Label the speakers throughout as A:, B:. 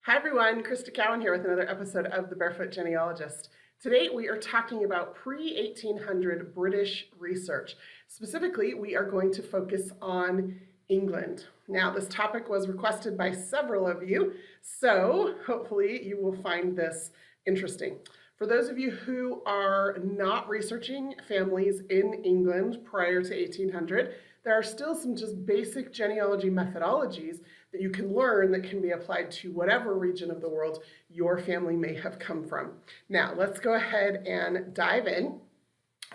A: Hi everyone, Crista Cowan here with another episode of The Barefoot Genealogist. Today we are talking about pre-1800 British research. Specifically, we are going to focus on England. Now, this topic was requested by several of you, so hopefully you will find this interesting. For those of you who are not researching families in England prior to 1800, there are still some just basic genealogy methodologies that you can learn that can be applied to whatever region of the world your family may have come from. Now, let's go ahead and dive in.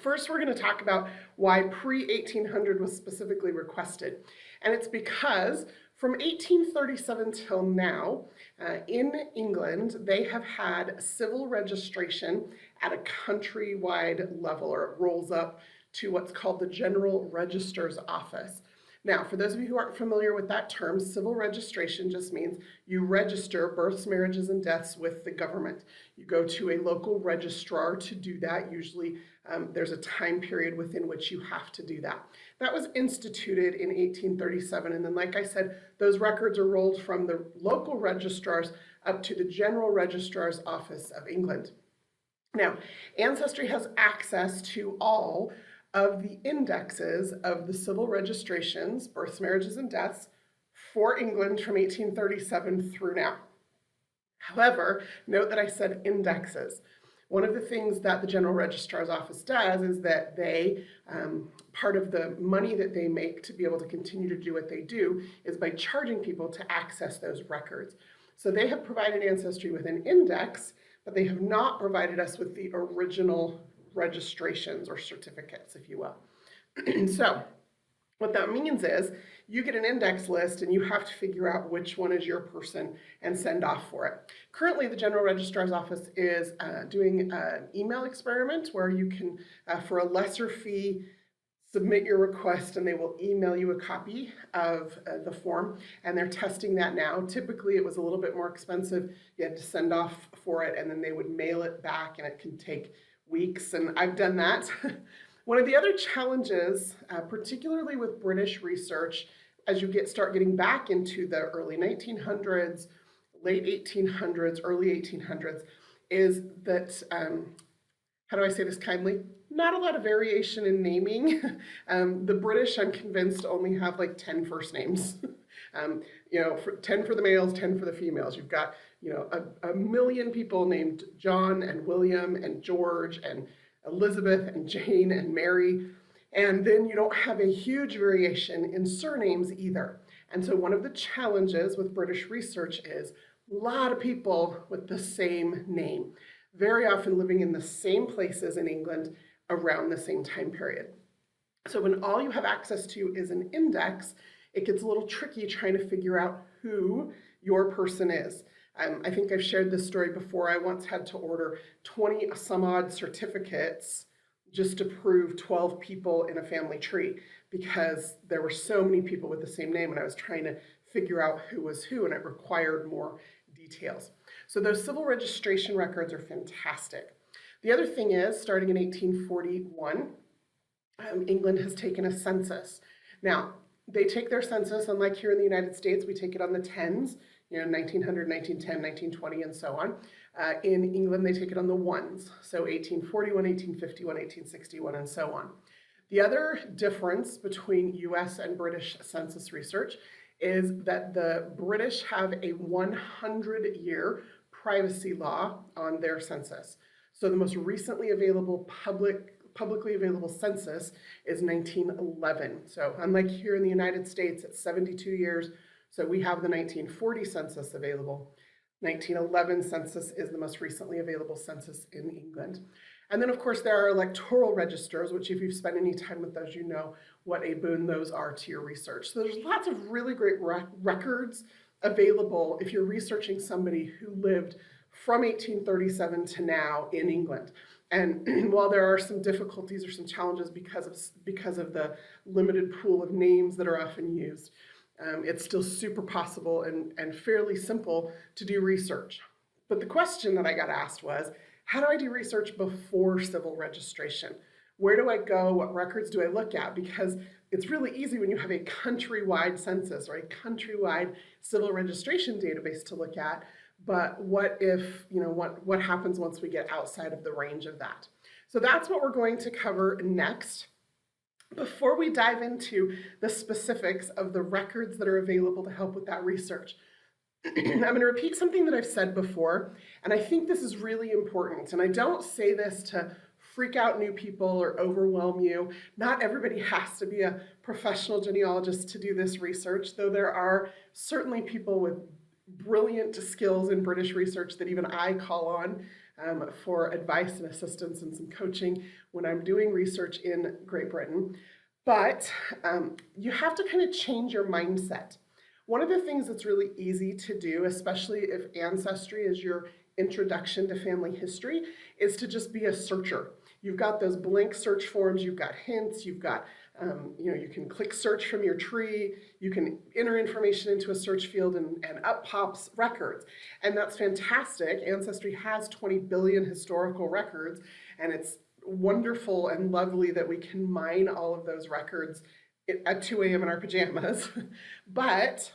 A: First, we're going to talk about why pre-1800 was specifically requested. And it's because from 1837 till now, in England, they have had civil registration at a countrywide level, or it rolls up to what's called the General Register's Office. Now, for those of you who aren't familiar with that term, civil registration just means you register births, marriages, and deaths with the government. You go to a local registrar to do that. Usually there's a time period within which you have to do that. That was instituted in 1837, and then like I said, those records are rolled from the local registrars up to the General Registrar's Office of England. Now, Ancestry has access to all of the indexes of the civil registrations, births, marriages, and deaths for England from 1837 through now. However, note that I said indexes. One of the things that the General Registrar's Office does is that they, part of the money that they make to be able to continue to do what they do is by charging people to access those records. So they have provided Ancestry with an index, but they have not provided us with the original registrations or certificates, if you will. So what that means is you get an index list and you have to figure out which one is your person and send off for it. Currently, the General Registrar's Office is doing an email experiment where you can, for a lesser fee, submit your request and they will email you a copy of the form, and they're testing that now. Typically, it was a little bit more expensive. You had to send off for it and then they would mail it back, and it can take weeks, and I've done that. One of the other challenges, particularly with British research, as you start getting back into the early 1900s, late 1800s, early 1800s, is that, how do I say this kindly? Not a lot of variation in naming. The British, I'm convinced, only have like 10 first names. 10 for the males, 10 for the females. You've got, a million people named John and William and George and Elizabeth and Jane and Mary. And then you don't have a huge variation in surnames either. And so one of the challenges with British research is a lot of people with the same name, very often living in the same places in England around the same time period. So when all you have access to is an index, it gets a little tricky trying to figure out who your person is. I think I've shared this story before. I once had to order 20 some odd certificates just to prove 12 people in a family tree because there were so many people with the same name, and I was trying to figure out who was who, and it required more details. So those civil registration records are fantastic. The other thing is, starting in 1841, England has taken a census. Now, they take their census, unlike here in the United States, we take it on the tens, 1900, 1910, 1920, and so on. In England, they take it on the ones, so 1841, 1851, 1861, and so on. The other difference between US and British census research is that the British have a 100-year privacy law on their census. So the most recently available publicly available census is 1911. So unlike here in the United States, it's 72 years. So we have the 1940 census available. 1911 census is the most recently available census in England. And then of course there are electoral registers, which if you've spent any time with those, you know what a boon those are to your research. So there's lots of really great records available if you're researching somebody who lived from 1837 to now in England. And while there are some difficulties or some challenges because of the limited pool of names that are often used, it's still super possible and fairly simple to do research. But the question that I got asked was, how do I do research before civil registration? Where do I go? What records do I look at? Because it's really easy when you have a countrywide census or a countrywide civil registration database to look at, but what if, what happens once we get outside of the range of that? So that's what we're going to cover next. Before we dive into the specifics of the records that are available to help with that research, I'm going to repeat something that I've said before, and I think this is really important. And I don't say this to freak out new people or overwhelm you. Not everybody has to be a professional genealogist to do this research, though there are certainly people with brilliant skills in British research that even I call on for advice and assistance and some coaching when I'm doing research in Great Britain. But you have to kind of change your mindset. One of the things that's really easy to do, especially if Ancestry is your introduction to family history, is to just be a searcher. You've got those blank search forms, you've got hints, you've got, you can click search from your tree, you can enter information into a search field and up pops records. And that's fantastic. Ancestry has 20 billion historical records, and it's wonderful and lovely that we can mine all of those records at 2 a.m. in our pajamas. But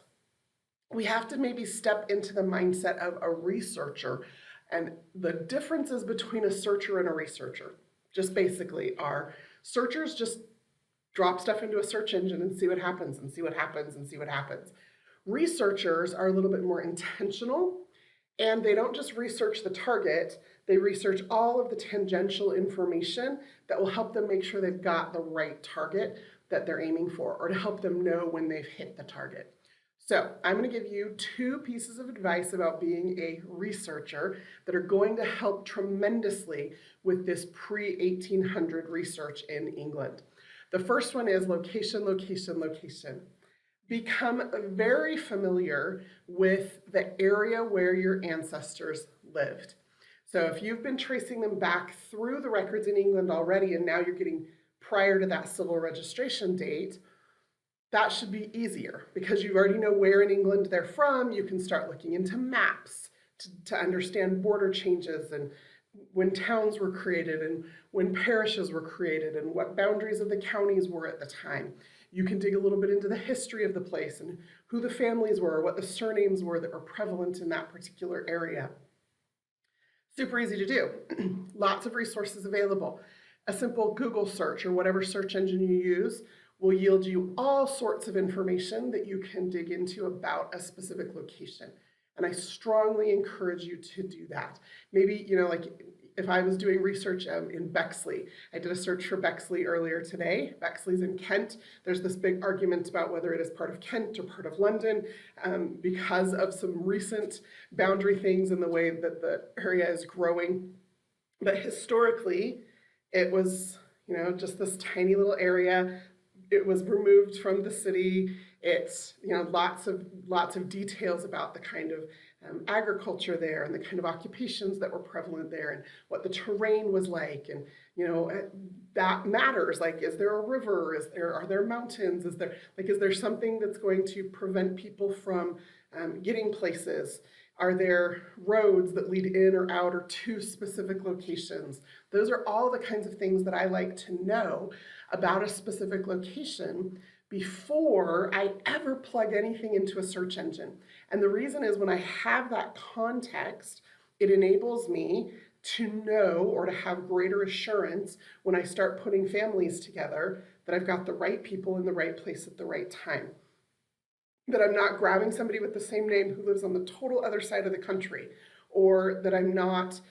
A: we have to maybe step into the mindset of a researcher. And the differences between a searcher and a researcher just basically are searchers just drop stuff into a search engine and see what happens and see what happens and see what happens. Researchers are a little bit more intentional, and they don't just research the target, they research all of the tangential information that will help them make sure they've got the right target that they're aiming for, or to help them know when they've hit the target. So I'm going to give you 2 pieces of advice about being a researcher that are going to help tremendously with this pre-1800 research in England. The first one is location, location, location. Become very familiar with the area where your ancestors lived. So if you've been tracing them back through the records in England already, and now you're getting prior to that civil registration date, that should be easier because you already know where in England they're from. You can start looking into maps to understand border changes and when towns were created and when parishes were created and what boundaries of the counties were at the time. You can dig a little bit into the history of the place and who the families were, what the surnames were that were prevalent in that particular area. Super easy to do. Lots of resources available. A simple Google search or whatever search engine you use will yield you all sorts of information that you can dig into about a specific location. And I strongly encourage you to do that. Maybe, like if I was doing research in Bexley, I did a search for Bexley earlier today. Bexley's in Kent. There's this big argument about whether it is part of Kent or part of London because of some recent boundary things and the way that the area is growing. But historically, it was, just this tiny little area. It was removed from the city. It's, lots of details about the kind of agriculture there and the kind of occupations that were prevalent there and what the terrain was like. And, that matters. Like, is there a river? Are there mountains? Is there something that's going to prevent people from getting places? Are there roads that lead in or out or to specific locations? Those are all the kinds of things that I like to know about a specific location before I ever plug anything into a search engine. And the reason is when I have that context, it enables me to know or to have greater assurance when I start putting families together that I've got the right people in the right place at the right time. That I'm not grabbing somebody with the same name who lives on the total other side of the country, or that I'm not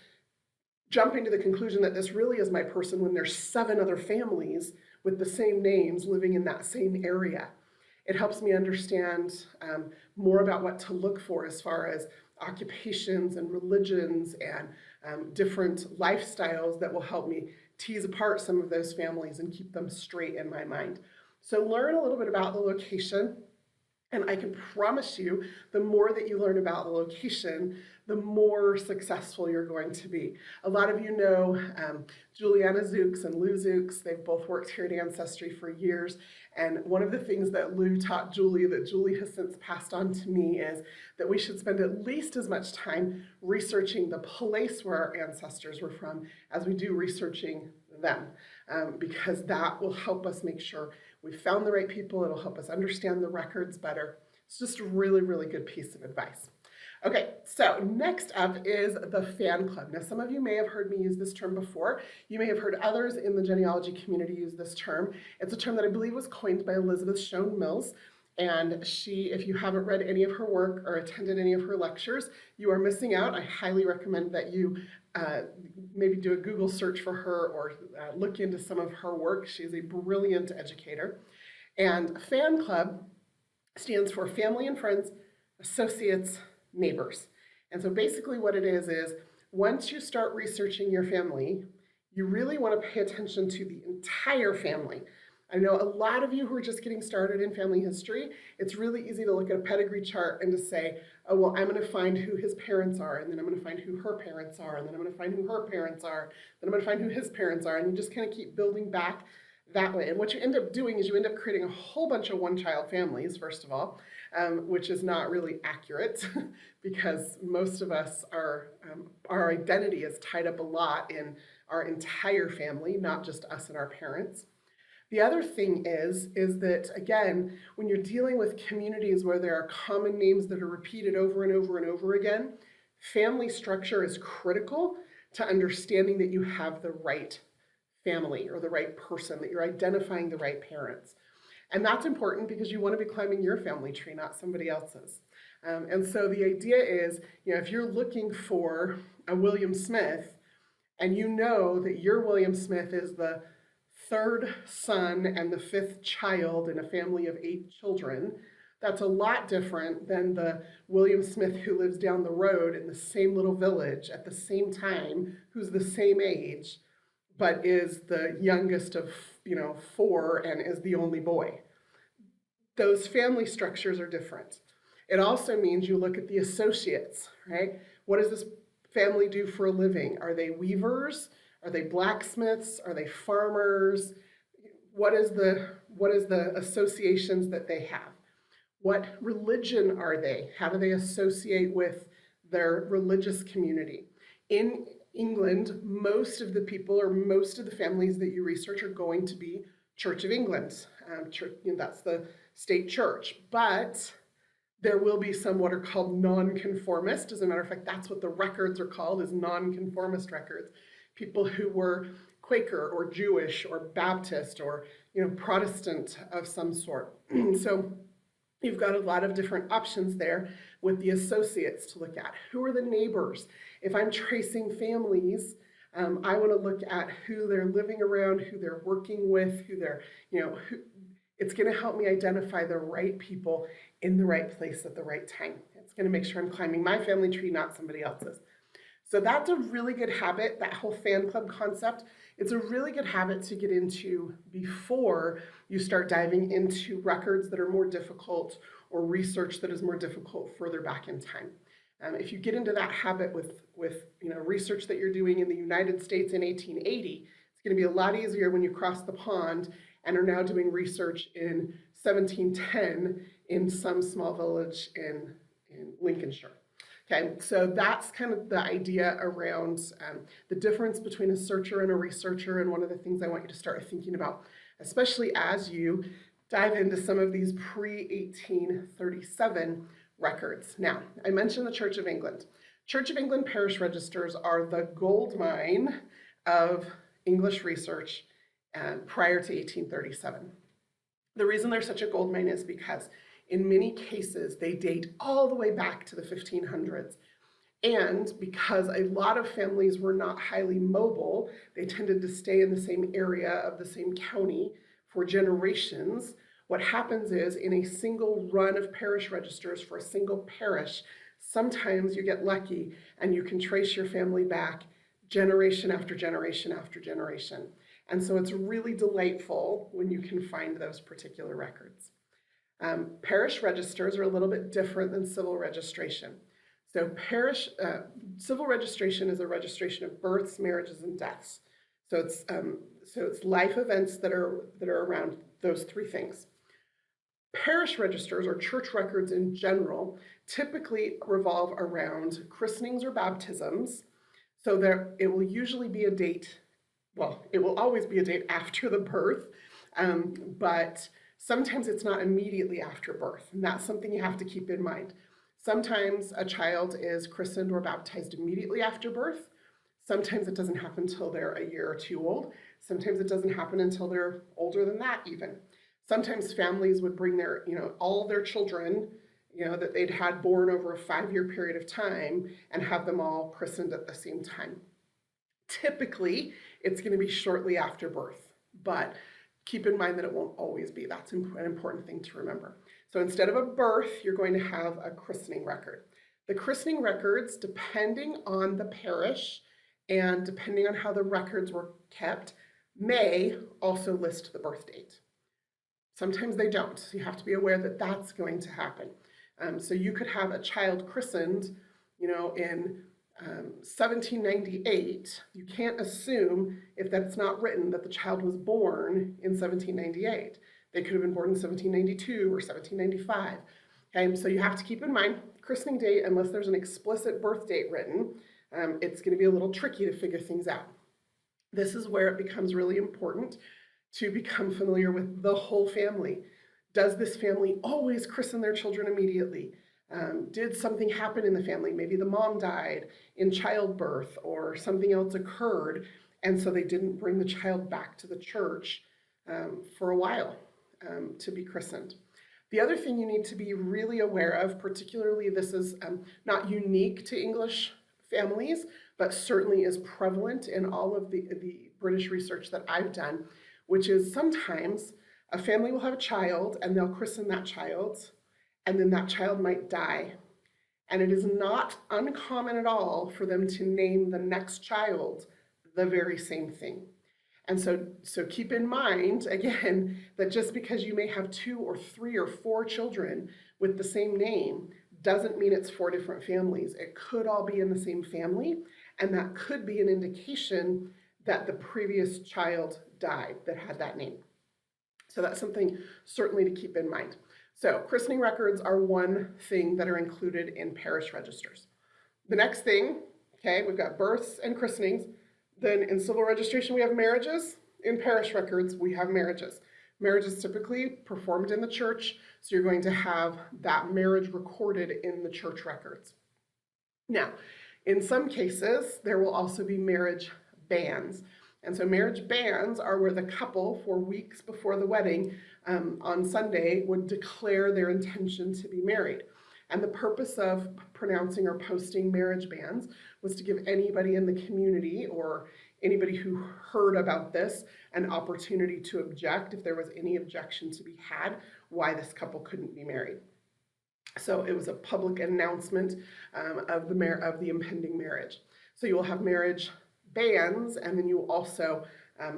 A: jumping to the conclusion that this really is my person when there's 7 other families with the same names living in that same area. It helps me understand more about what to look for as far as occupations and religions and different lifestyles that will help me tease apart some of those families and keep them straight in my mind. So learn a little bit about the location. And I can promise you, the more that you learn about the location, the more successful you're going to be. A lot of you know Juliana Zooks and Lou Zooks. They've both worked here at Ancestry for years. And one of the things that Lou taught Julie, that Julie has since passed on to me, is that we should spend at least as much time researching the place where our ancestors were from as we do researching them, because that will help us make sure we found the right people. It'll help us understand the records better. It's just a really, really good piece of advice. Okay, so next up is the fan club. Now, some of you may have heard me use this term before. You may have heard others in the genealogy community use this term. It's a term that I believe was coined by Elizabeth Shown Mills. And she, if you haven't read any of her work or attended any of her lectures, you are missing out. I highly recommend that you maybe do a Google search for her or look into some of her work. She's a brilliant educator. And fan club stands for family and friends, associates, neighbors. And so basically what it is once you start researching your family, you really want to pay attention to the entire family. I know a lot of you who are just getting started in family history, it's really easy to look at a pedigree chart and to say, oh, well, I'm going to find who his parents are, and then I'm going to find who her parents are, and then I'm going to find who her parents are, then I'm going to find who his parents are, and you just kind of keep building back that way. And what you end up doing is you end up creating a whole bunch of one-child families, first of all, which is not really accurate because most of us our identity is tied up a lot in our entire family, not just us and our parents. The other thing is that, again, when you're dealing with communities where there are common names that are repeated over and over and over again, family structure is critical to understanding that you have the right family or the right person, that you're identifying the right parents. And that's important because you want to be climbing your family tree, not somebody else's. And so the idea is, if you're looking for a William Smith and you know that your William Smith is the third son and the fifth child in a family of 8 children, that's a lot different than the William Smith who lives down the road in the same little village at the same time, who's the same age, but is the youngest of 4 and is the only boy. Those family structures are different. It also means you look at the associates, right? What does this family do for a living? Are they weavers? Are they blacksmiths? Are they farmers? What is the associations that they have? What religion are they? How do they associate with their religious community? In England, most of the people or most of the families that you research are going to be Church of England. That's the state church. But there will be some what are called nonconformist. As a matter of fact, that's what the records are called, is nonconformist records. People who were Quaker or Jewish or Baptist or Protestant of some sort. So you've got a lot of different options there with the associates to look at. Who are the neighbors? If I'm tracing families, I want to look at who they're living around, who they're working with, who they're, it's going to help me identify the right people in the right place at the right time. It's going to make sure I'm climbing my family tree, not somebody else's. So that's a really good habit, that whole fan club concept. It's a really good habit to get into before you start diving into records that are more difficult or research that is more difficult further back in time. If you get into that habit with research that you're doing in the United States in 1880, it's going to be a lot easier when you cross the pond and are now doing research in 1710 in some small village in Lincolnshire. Okay, so that's kind of the idea around the difference between a searcher and a researcher, and one of the things I want you to start thinking about, especially as you dive into some of these pre-1837 records. Now, I mentioned the Church of England. Church of England parish registers are the gold mine of English research prior to 1837. The reason they're such a gold mine is because in many cases, they date all the way back to the 1500s. And because a lot of families were not highly mobile, they tended to stay in the same area of the same county for generations. What happens is, in a single run of parish registers for a single parish, sometimes you get lucky and you can trace your family back generation after generation after generation. And so it's really delightful when you can find those particular records. Parish registers are a little bit different than civil registration. So civil registration is a registration of births, marriages, and deaths. So it's life events that are around those 3 things. Parish registers, or church records in general, typically revolve around christenings or baptisms. So it will usually be a date, well, it will always be a date after the birth, but sometimes it's not immediately after birth, and that's something you have to keep in mind. Sometimes a child is christened or baptized immediately after birth. Sometimes it doesn't happen until they're a year or two old. Sometimes it doesn't happen until they're older than that even. Sometimes families would bring their, all their children, that they'd had born over a 5-year period of time and have them all christened at the same time. Typically, it's going to be shortly after birth, but keep in mind that it won't always be. That's an important thing to remember. So instead of a birth, you're going to have a christening record. The christening records, depending on the parish and depending on how the records were kept, may also list the birth date. Sometimes they don't, so you have to be aware that that's going to happen. So you could have a child christened, in 1798. You can't assume, if that's not written, that the child was born in 1798. They could have been born in 1792 or 1795. Okay, so you have to keep in mind, christening date, unless there's an explicit birth date written, it's going to be a little tricky to figure things out. This is where it becomes really important to become familiar with the whole family. Does this family always christen their children immediately? Did something happen in the family? Maybe the mom died in childbirth or something else occurred, and so they didn't bring the child back to the church for a while to be christened. The other thing you need to be really aware of, particularly this is not unique to English families, but certainly is prevalent in all of the British research that I've done, which is sometimes a family will have a child and they'll christen that child, and then that child might die. And it is not uncommon at all for them to name the next child the very same thing. And so keep in mind, again, that just because you may have 2 or 3 or 4 children with the same name doesn't mean it's 4 different families. It could all be in the same family, and that could be an indication that the previous child died that had that name. So that's something certainly to keep in mind. So christening records are one thing that are included in parish registers. The next thing, okay, we've got births and christenings. Then in civil registration, we have marriages. In parish records, we have marriages. Marriage is typically performed in the church, so you're going to have that marriage recorded in the church records. Now, in some cases, there will also be marriage bans. And so marriage bans are where the couple, for weeks before the wedding, on Sunday, would declare their intention to be married. And the purpose of pronouncing or posting marriage bans was to give anybody in the community or anybody who heard about this an opportunity to object if there was any objection to be had why this couple couldn't be married. So it was a public announcement of the impending marriage. So you will have marriage bans, and then you will also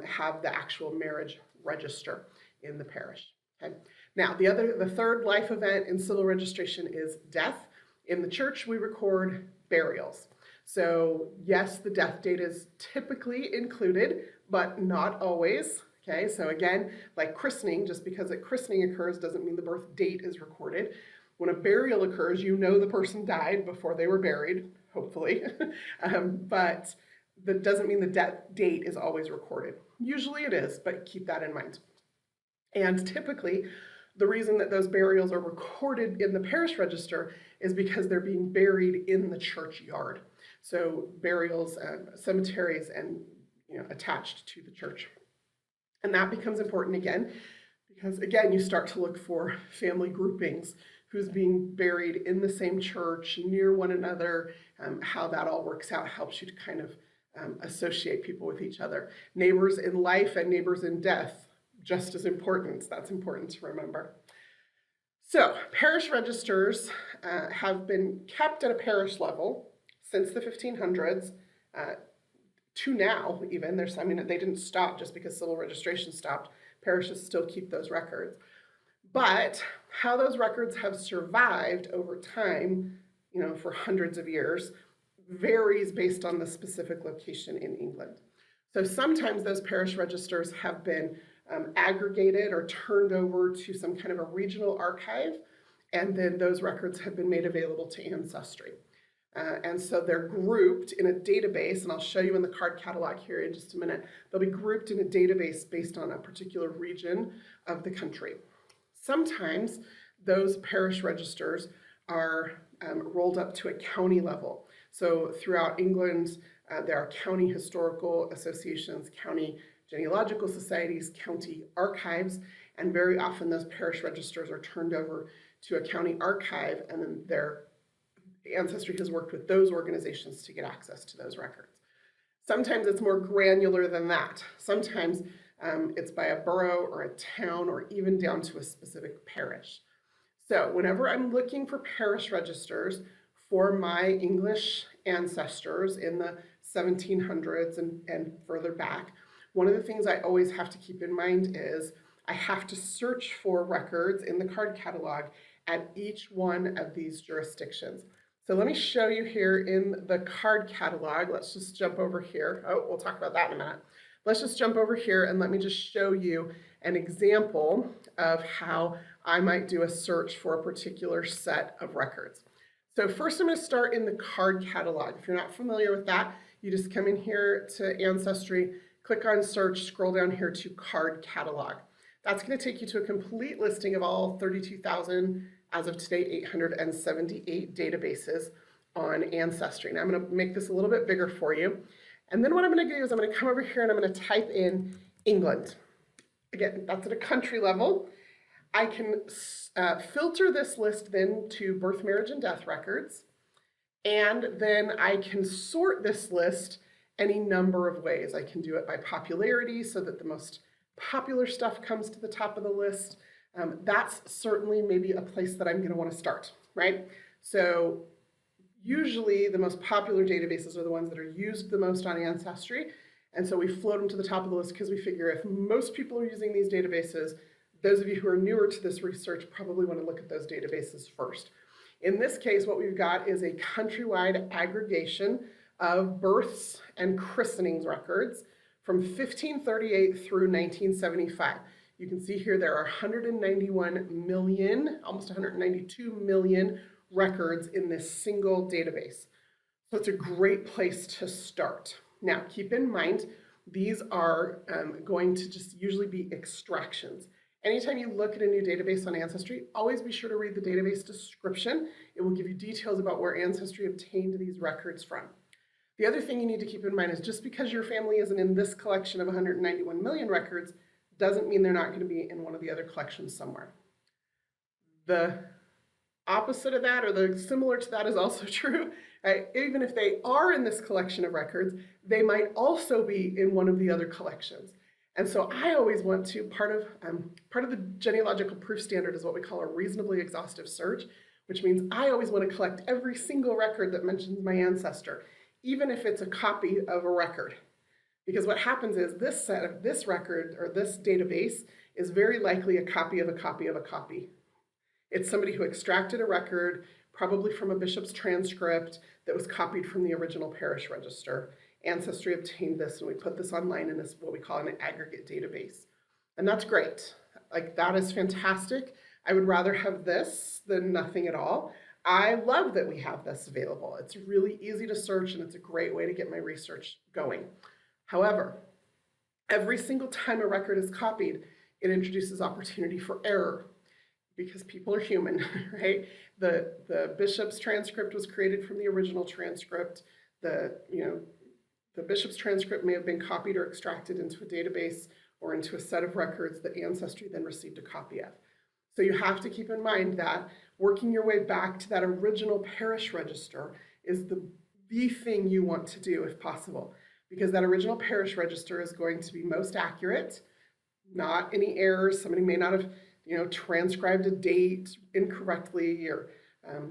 A: have the actual marriage register in the parish. Okay. Now, the third life event in civil registration is death. In the church, we record burials. So yes, the death date is typically included, but not always. Okay, so again, like christening, just because a christening occurs doesn't mean the birth date is recorded. When a burial occurs, you know the person died before they were buried, hopefully, but that doesn't mean the death date is always recorded. Usually it is, but keep that in mind. And typically, the reason that those burials are recorded in the parish register is because they're being buried in the churchyard. So burials, cemeteries, and attached to the church. And that becomes important again, because again, you start to look for family groupings, who's being buried in the same church, near one another, how that all works out helps you to kind of associate people with each other. Neighbors in life and neighbors in death, just as important. That's important to remember. So parish registers have been kept at a parish level since the 1500s to now even. They didn't stop just because civil registration stopped. Parishes still keep those records. But how those records have survived over time, for hundreds of years, varies based on the specific location in England. So sometimes those parish registers have been aggregated or turned over to some kind of a regional archive, and then those records have been made available to Ancestry. And so they're grouped in a database, and I'll show you in the card catalog here in just a minute. They'll be grouped in a database based on a particular region of the country. Sometimes those parish registers are rolled up to a county level. So throughout England, there are county historical associations, county genealogical societies, county archives, and very often those parish registers are turned over to a county archive, and then their Ancestry has worked with those organizations to get access to those records. Sometimes it's more granular than that. Sometimes it's by a borough or a town or even down to a specific parish. So whenever I'm looking for parish registers for my English ancestors in the 1700s and further back, one of the things I always have to keep in mind is I have to search for records in the card catalog at each one of these jurisdictions. So let me show you here in the card catalog. Let's just jump over here. Oh, we'll talk about that in a minute. Let's just jump over here and let me just show you an example of how I might do a search for a particular set of records. So first I'm going to start in the card catalog. If you're not familiar with that, you just come in here to Ancestry, click on search, scroll down here to card catalog. That's going to take you to a complete listing of all 32,000, as of today, 878 databases on Ancestry. Now I'm going to make this a little bit bigger for you. And then what I'm going to do is I'm going to come over here and I'm going to type in England. Again, that's at a country level. I can filter this list then to birth, marriage, and death records. And then I can sort this list any number of ways. I can do it by popularity so that the most popular stuff comes to the top of the list. That's certainly maybe a place that I'm going to want to start, right? So usually the most popular databases are the ones that are used the most on Ancestry. And so we float them to the top of the list because we figure if most people are using these databases, those of you who are newer to this research probably want to look at those databases first. In this case, what we've got is a countrywide aggregation of births and christenings records from 1538 through 1975. You can see here there are 191 million, almost 192 million records in this single database. So it's a great place to start. Now, keep in mind, these are going to just usually be extractions. Anytime you look at a new database on Ancestry, always be sure to read the database description. It will give you details about where Ancestry obtained these records from. The other thing you need to keep in mind is just because your family isn't in this collection of 191 million records doesn't mean they're not going to be in one of the other collections somewhere. The opposite of that, or the similar to that, is also true. Right? Even if they are in this collection of records, they might also be in one of the other collections. And so I always want to, part of the genealogical proof standard is what we call a reasonably exhaustive search, which means I always want to collect every single record that mentions my ancestor, even if it's a copy of a record. Because what happens is this set of this record or this database is very likely a copy of a copy of a copy. It's somebody who extracted a record, probably from a bishop's transcript that was copied from the original parish register. Ancestry obtained this and we put this online in this, what we call an aggregate database. And that's great. Like, that is fantastic. I would rather have this than nothing at all. I love that we have this available. It's really easy to search and it's a great way to get my research going. However, every single time a record is copied, it introduces opportunity for error because people are human, right? The bishop's transcript was created from the original transcript. The bishop's transcript may have been copied or extracted into a database or into a set of records that Ancestry then received a copy of. So you have to keep in mind that working your way back to that original parish register is the thing you want to do if possible, because that original parish register is going to be most accurate, not any errors. Somebody may not have transcribed a date incorrectly or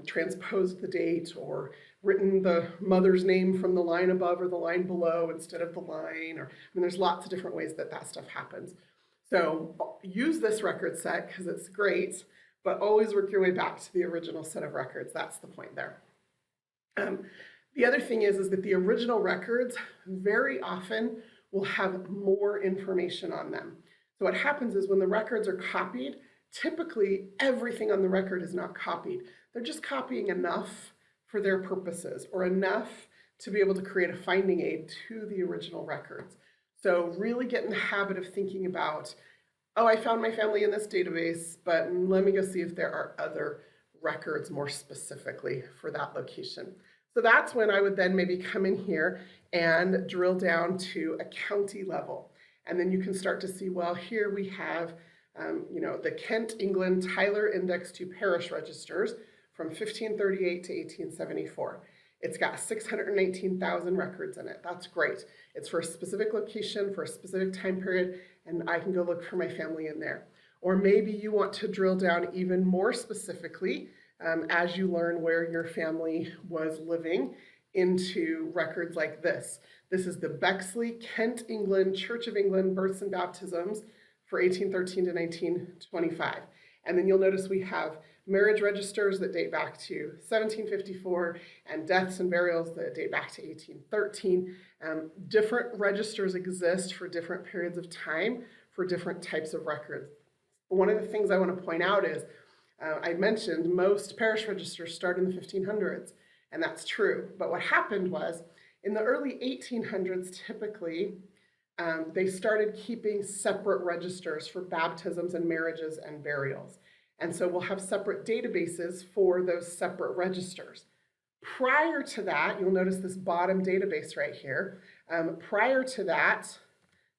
A: transposed the date or written the mother's name from the line above or the line below instead of the line. There's lots of different ways that stuff happens. So use this record set because it's great, but always work your way back to the original set of records. That's the point there. The other thing is that the original records very often will have more information on them. So what happens is when the records are copied, typically everything on the record is not copied. They're just copying enough for their purposes or enough to be able to create a finding aid to the original records. So really get in the habit of thinking about, oh, I found my family in this database, but let me go see if there are other records more specifically for that location. So that's when I would then maybe come in here and drill down to a county level. And then you can start to see, well, here we have, the Kent, England, Tyler Index to Parish registers from 1538 to 1874. It's got 618,000 records in it. That's great. It's for a specific location, for a specific time period, and I can go look for my family in there. Or maybe you want to drill down even more specifically as you learn where your family was living into records like this. This is the Bexley, Kent, England, Church of England, births and baptisms for 1813 to 1925. And then you'll notice we have marriage registers that date back to 1754 and deaths and burials that date back to 1813. Different registers exist for different periods of time for different types of records. One of the things I want to point out is I mentioned most parish registers start in the 1500s, and that's true. But what happened was in the early 1800s, typically, they started keeping separate registers for baptisms and marriages and burials. And so we'll have separate databases for those separate registers. Prior to that, you'll notice this bottom database right here. Prior to that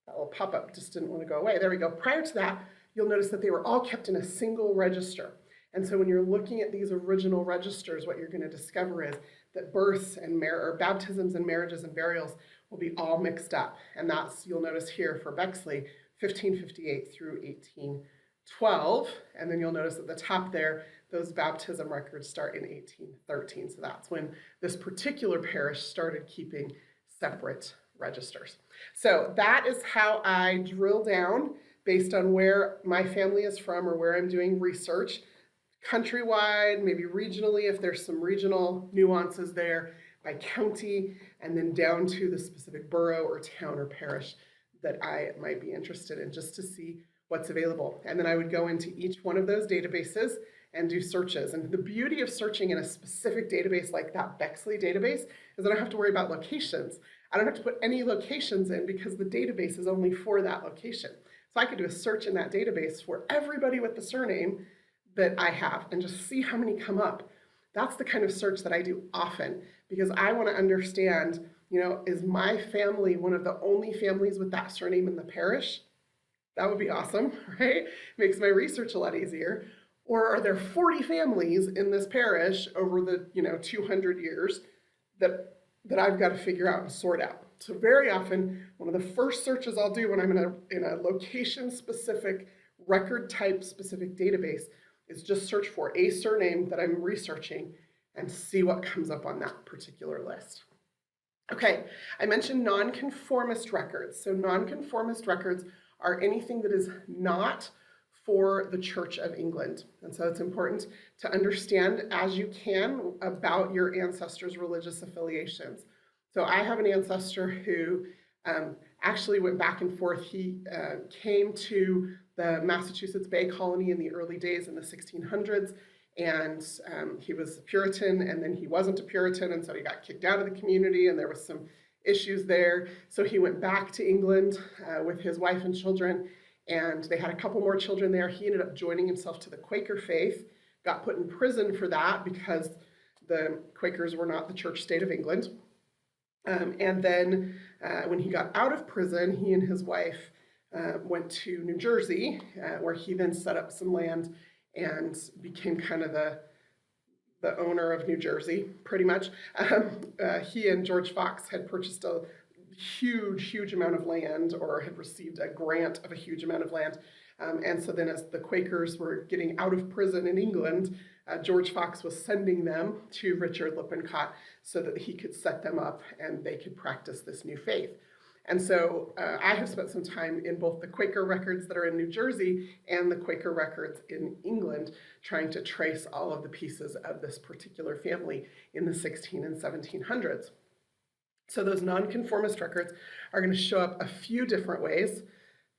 A: will pop up, just didn't want to go away. There we go. Prior to that, you'll notice that they were all kept in a single register. And so when you're looking at these original registers, what you're going to discover is that births and baptisms and marriages and burials will be all mixed up. And that's, you'll notice here for Bexley, 1558 through 1812. And then you'll notice at the top there, those baptism records start in 1813. So that's when this particular parish started keeping separate registers. So that is how I drill down based on where my family is from or where I'm doing research, countrywide, maybe regionally if there's some regional nuances there, by county, and then down to the specific borough or town or parish that I might be interested in, just to see what's available. And then I would go into each one of those databases and do searches. And the beauty of searching in a specific database like that Bexley database is I don't have to worry about locations. I don't have to put any locations in because the database is only for that location. So I could do a search in that database for everybody with the surname that I have and just see how many come up. That's the kind of search that I do often because I want to understand, is my family one of the only families with that surname in the parish? That would be awesome, right? Makes my research a lot easier. Or are there 40 families in this parish over the 200 years that I've got to figure out and sort out? So very often, one of the first searches I'll do when I'm in a location-specific, record-type specific database is just search for a surname that I'm researching and see what comes up on that particular list. Okay, I mentioned nonconformist records. So nonconformist records are anything that is not for the Church of England. And so it's important to understand as you can about your ancestors' religious affiliations. So I have an ancestor who actually went back and forth. He came to the Massachusetts Bay Colony in the early days in the 1600s, and he was a Puritan, and then he wasn't a Puritan, and so he got kicked out of the community, and there was some issues there. So he went back to England with his wife and children, and they had a couple more children there. He ended up joining himself to the Quaker faith, got put in prison for that because the Quakers were not the church state of England. And then when he got out of prison, he and his wife went to New Jersey, where he then set up some land and became kind of the owner of New Jersey, pretty much. He and George Fox had purchased a huge amount of land, or had received a grant of a huge amount of land. And so then as the Quakers were getting out of prison in England, George Fox was sending them to Richard Lippincott so that he could set them up and they could practice this new faith. And so I have spent some time in both the Quaker records that are in New Jersey and the Quaker records in England, trying to trace all of the pieces of this particular family in the 16 and 1700s. So those nonconformist records are going to show up a few different ways.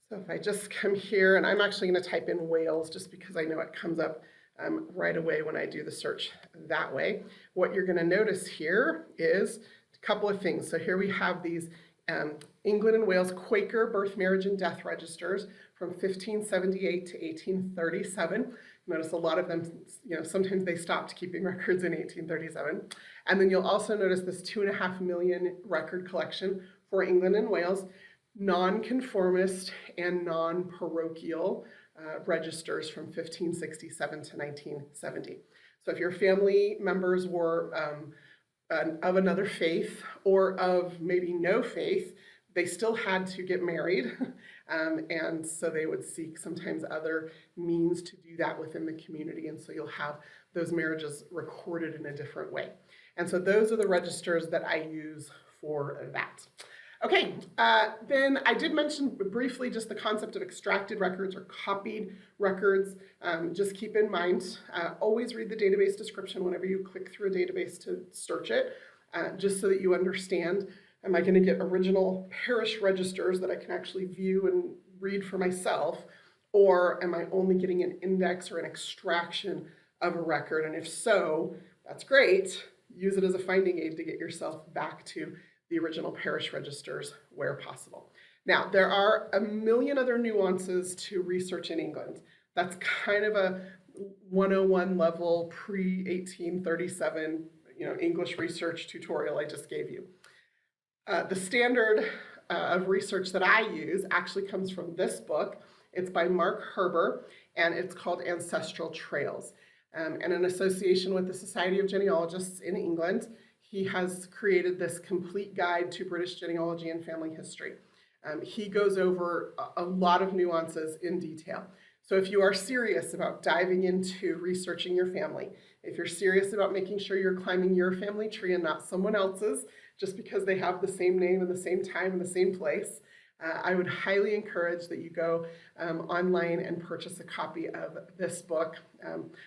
A: So if I just come here, and I'm actually going to type in Wales just because I know it comes up right away when I do the search that way. What you're going to notice here is a couple of things. So here we have these England and Wales Quaker birth, marriage, and death registers from 1578 to 1837. Notice a lot of them, sometimes they stopped keeping records in 1837. And then you'll also notice this 2.5 million record collection for England and Wales, nonconformist and non-parochial registers from 1567 to 1970. So if your family members were of another faith or of maybe no faith, they still had to get married, and so they would seek sometimes other means to do that within the community, and so you'll have those marriages recorded in a different way. And so those are the registers that I use for that. Okay, then I did mention briefly just the concept of extracted records or copied records. Just keep in mind, always read the database description whenever you click through a database to search it, just so that you understand, am I going to get original parish registers that I can actually view and read for myself, or am I only getting an index or an extraction of a record? And if so, that's great. Use it as a finding aid to get yourself back to the original parish registers where possible. Now, there are a million other nuances to research in England. That's kind of a 101 level pre-1837 English research tutorial I just gave you. The standard of research that I use actually comes from this book. It's by Mark Herber, and it's called Ancestral Trails. And in association with the Society of Genealogists in England, he has created this complete guide to British genealogy and family history. He goes over a lot of nuances in detail. So if you are serious about diving into researching your family, if you're serious about making sure you're climbing your family tree and not someone else's, just because they have the same name and the same time and the same place, I would highly encourage that you go online and purchase a copy of this book.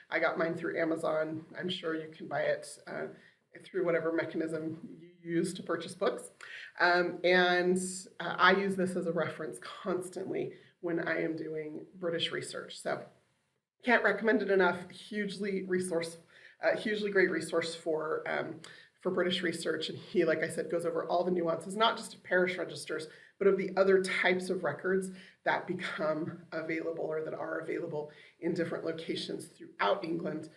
A: I got mine through Amazon. I'm sure you can buy it through whatever mechanism you use to purchase books. And I use this as a reference constantly when I am doing British research. So can't recommend it enough. Hugely great resource for British research. And he, like I said, goes over all the nuances, not just of parish registers, but of the other types of records that become available or that are available in different locations throughout England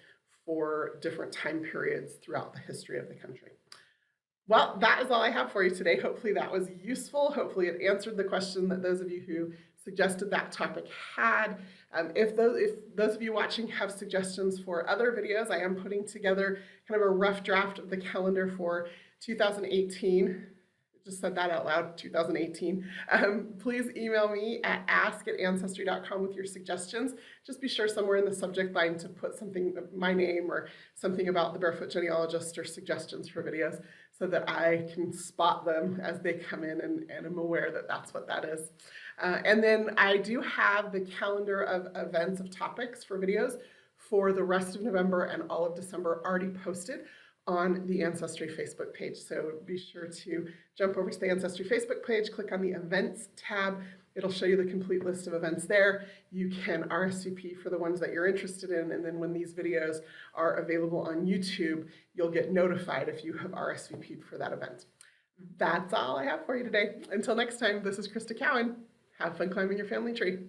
A: for different time periods throughout the history of the country. Well, that is all I have for you today. Hopefully that was useful. Hopefully it answered the question that those of you who suggested that topic had. If those of you watching have suggestions for other videos, I am putting together kind of a rough draft of the calendar for 2018. Just said that out loud, 2018. Please email me at ask@ancestry.com with your suggestions. Just be sure somewhere in the subject line to put something, my name or something about the Barefoot Genealogist or suggestions for videos so that I can spot them as they come in and am aware that that's what that is. And then I do have the calendar of events of topics for videos for the rest of November and all of December already posted on the Ancestry Facebook page. So be sure to jump over to the Ancestry Facebook page, click on the Events tab. It'll show you the complete list of events there. You can RSVP for the ones that you're interested in, and then when these videos are available on YouTube, you'll get notified if you have RSVP'd for that event. That's all I have for you today. Until next time, this is Crista Cowan. Have fun climbing your family tree.